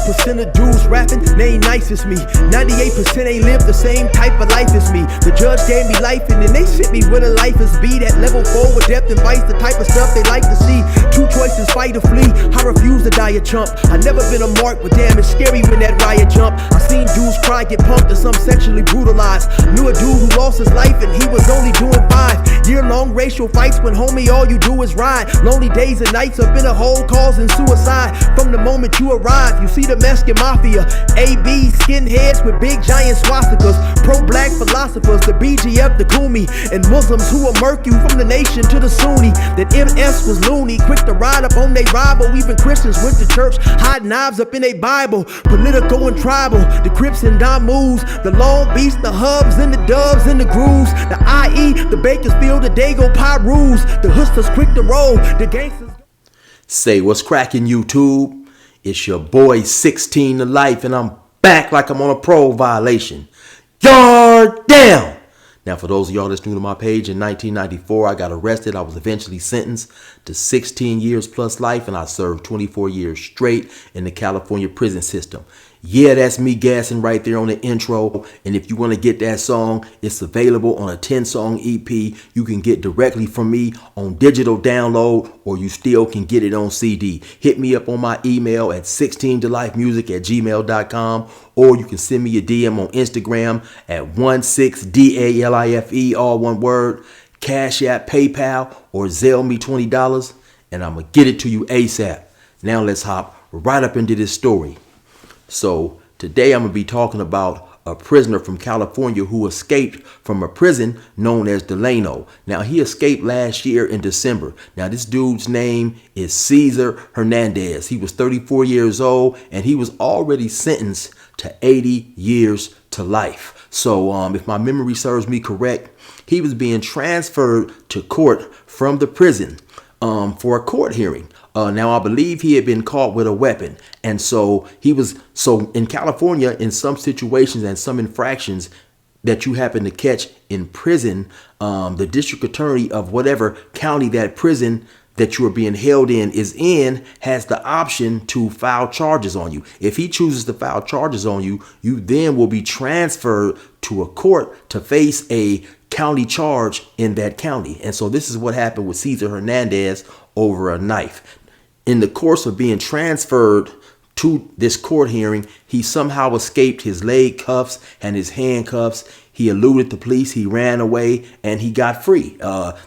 1% of dudes rapping, they ain't nice as me. 98% ain't live the same type of life as me. The judge gave me life and then they sent me where the life is be. That level 4 with depth and vice, the type of stuff they like to see. Two choices, fight or flee. I refuse to die a chump. I never been a mark, but damn, it's scary when that riot jump. I seen dudes cry, get pumped, and some sexually brutalized. Knew a dude who lost his life and he was only doing 5 year-long racial fights when homie all you do is ride. Lonely days and nights up in a hole causing suicide. From the moment you arrive, you see the Mexican mafia, AB skinheads with big giant swastikas, pro-black philosophers, the BGF, the Kumi, and Muslims who will murk you from the nation to the Sunni. That MS was loony, quick to ride up on they rival. Even Christians went to church, hide knives up in a Bible. Political and tribal, the Crips and Damus, the Long Beach, the Hubs and the Dubs and the Grooves, the IE, the Bakersfield, the Dago Pyrus, the Hustlers quick to roll, the gangsters. Say what's cracking, YouTube? It's your boy 16 to life, and I'm back like I'm on a parole violation. Yard down! Now, for those of y'all that's new to my page, in 1994, I got arrested. I was eventually sentenced to 16 years plus life, and I served 24 years straight in the California prison system. Yeah, that's me gassing right there on the intro. And if you want to get that song, it's available on a 10-song EP. You can get directly from me on digital download, or you still can get it on CD. Hit me up on my email at 16tolifemusic@gmail.com, or you can send me a DM on Instagram at 16DALIFE, all one word, Cashapp, PayPal, or Zelle me $20, and I'm going to get it to you ASAP. Now let's hop right up into this story. So today I'm going to be talking about a prisoner from California who escaped from a prison known as Delano. Now, he escaped last year in December. Now, this dude's name is Cesar Hernandez. He was 34 years old, and he was already sentenced to 80 years to life. So if my memory serves me correct, he was being transferred to court from the prison for a court hearing. Now, I believe he had been caught with a weapon. And so in California, in some situations and some infractions that you happen to catch in prison, the district attorney of whatever county that prison that you are being held in is in has the option to file charges on you. If he chooses to file charges on you, you then will be transferred to a court to face a county charge in that county. And so this is what happened with Cesar Hernandez over a knife. In the course of being transferred to this court hearing, he somehow escaped his leg cuffs and his handcuffs. He eluded the police, he ran away, and he got free.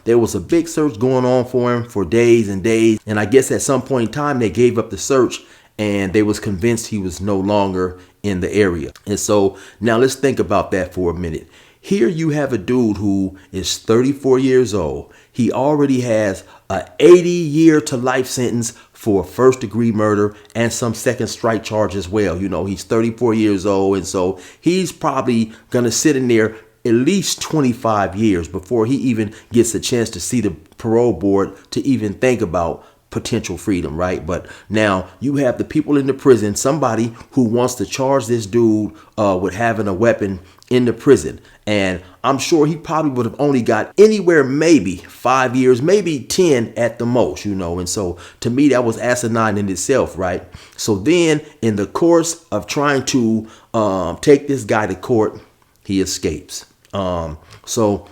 There was a big search going on for him for days and days. And I guess at some point in time, they gave up the search and they was convinced he was no longer in the area. And so now let's think about that for a minute. Here you have a dude who is 34 years old. He already has a 80-year to life sentence for first-degree murder and some second strike charge as well. You know, he's 34 years old, and so he's probably going to sit in there at least 25 years before he even gets a chance to see the parole board to even think about potential freedom, right? But now you have the people in the prison, somebody who wants to charge this dude with having a weapon in the prison. And I'm sure he probably would have only got anywhere maybe 5 years, maybe 10 at the most, you know. And so to me, that was asinine in itself, right? So then in the course of trying to take this guy to court, he escapes. So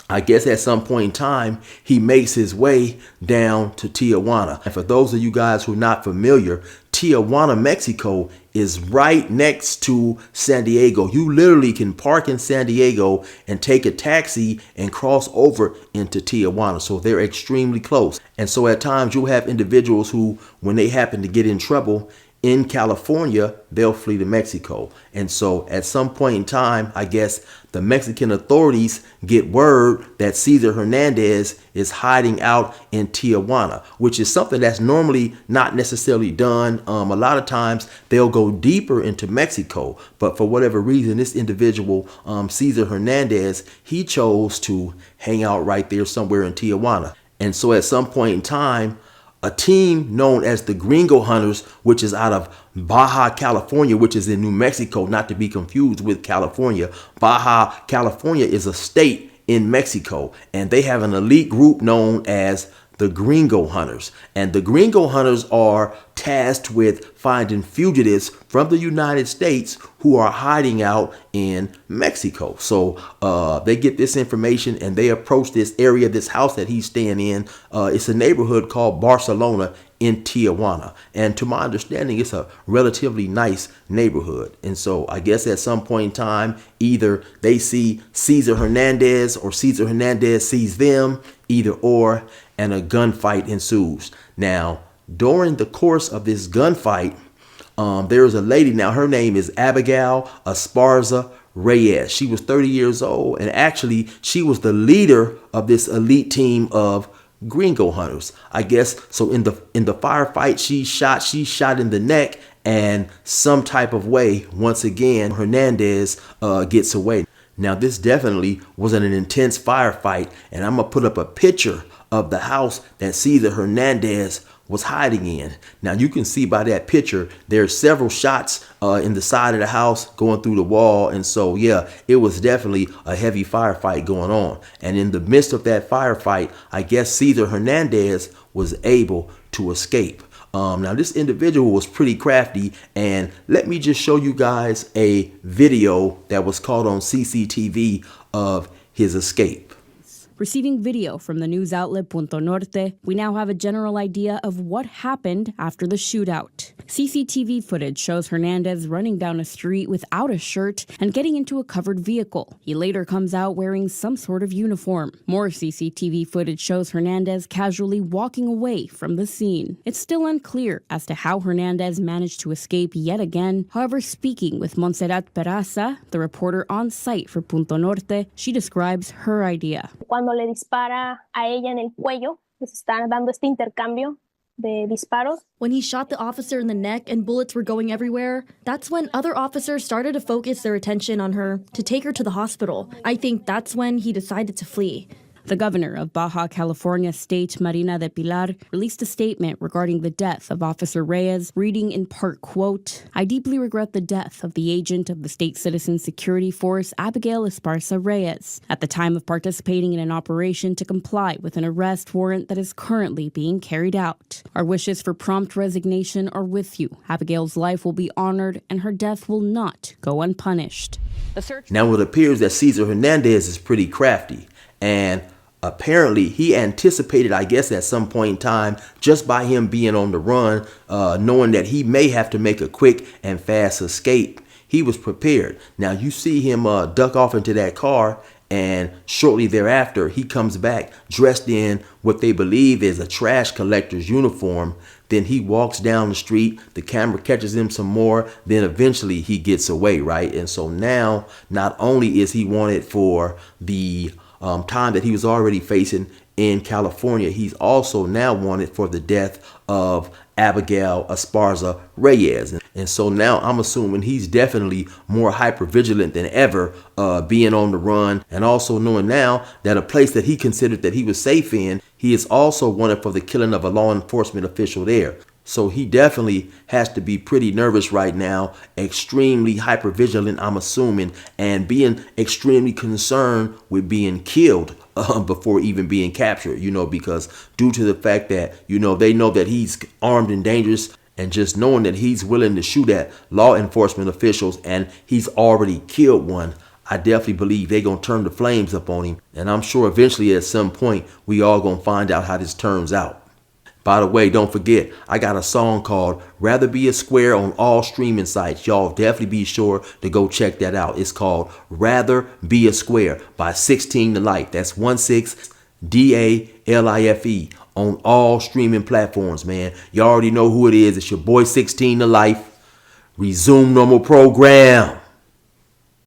I guess at some point in time, he makes his way down to Tijuana. And for those of you guys who are not familiar, Tijuana, Mexico is right next to San Diego. You literally can park in San Diego and take a taxi and cross over into Tijuana. So they're extremely close. And so at times you'll have individuals who, when they happen to get in trouble in California, they'll flee to Mexico. And so at some point in time, I guess the Mexican authorities get word that Cesar Hernandez is hiding out in Tijuana, which is something that's normally not necessarily done. A lot of times they'll go deeper into Mexico, but for whatever reason, this individual, Cesar Hernandez, he chose to hang out right there somewhere in Tijuana. And so at some point in time, a team known as the Gringo Hunters, which is out of Baja, California, which is in New Mexico, not to be confused with California. Baja, California is a state in Mexico, and they have an elite group known as the Gringo Hunters. And the Gringo Hunters are tasked with finding fugitives from the United States who are hiding out in Mexico. So they get this information and they approach this area, this house that he's staying in. It's a neighborhood called Barcelona in Tijuana. And to my understanding, it's a relatively nice neighborhood. And so I guess at some point in time, either they see Cesar Hernandez or Cesar Hernandez sees them, either or, and a gunfight ensues. Now, during the course of this gunfight, there's a lady. Now, her name is Abigail Esparza Reyes. She was 30 years old, and actually, she was the leader of this elite team of gringo hunters, I guess. So in the firefight, she shot in the neck, and some type of way, once again, Hernandez gets away. Now, this definitely was an intense firefight, and I'm gonna put up a picture of the house that Cesar Hernandez was hiding in. Now, you can see by that picture, there's several shots in the side of the house going through the wall. And so, yeah, it was definitely a heavy firefight going on. And in the midst of that firefight, I guess Cesar Hernandez was able to escape. Now, this individual was pretty crafty, and let me just show you guys a video that was caught on CCTV of his escape. Receiving video from the news outlet Punto Norte, we now have a general idea of what happened after the shootout. CCTV footage shows Hernandez running down a street without a shirt and getting into a covered vehicle. He later comes out wearing some sort of uniform. More CCTV footage shows Hernandez casually walking away from the scene. It's still unclear as to how Hernandez managed to escape yet again. However, speaking with Montserrat Peraza, the reporter on site for Punto Norte, she describes her idea. Cuando le dispara a ella en el cuello, les está dando este intercambio de disparos. When he shot the officer in the neck and bullets were going everywhere, that's when other officers started to focus their attention on her to take her to the hospital. I think that's when he decided to flee. The governor of Baja California State, Marina del Pilar, released a statement regarding the death of Officer Reyes, reading in part, quote, "I deeply regret the death of the agent of the State Citizen Security Force, Abigail Esparza Reyes, at the time of participating in an operation to comply with an arrest warrant that is currently being carried out. Our wishes for prompt resignation are with you. Abigail's life will be honored and her death will not go unpunished." Now, it appears that Cesar Hernandez is pretty crafty, and apparently he anticipated, I guess, at some point in time, just by him being on the run, knowing that he may have to make a quick and fast escape, he was prepared. Now, you see him duck off into that car, and shortly thereafter, he comes back dressed in what they believe is a trash collector's uniform. Then he walks down the street, the camera catches him some more, then eventually he gets away, right? And so now, not only is he wanted for the time that he was already facing in California, he's also now wanted for the death of Abigail Esparza Reyes. And so now I'm assuming he's definitely more hyper vigilant than ever, being on the run, and also knowing now that a place that he considered that he was safe in, he is also wanted for the killing of a law enforcement official there. So he definitely has to be pretty nervous right now, extremely hyper vigilant, I'm assuming, and being extremely concerned with being killed before even being captured, because due to the fact that, they know that he's armed and dangerous, and just knowing that he's willing to shoot at law enforcement officials and he's already killed one, I definitely believe they're going to turn the flames up on him. And I'm sure eventually at some point we all going to find out how this turns out. By the way, don't forget, I got a song called Rather Be a Square on all streaming sites. Y'all definitely be sure to go check that out. It's called Rather Be a Square by 16 to Life. That's 16DALIFE on all streaming platforms, man. You already know who it is. It's your boy 16 to Life. Resume normal program.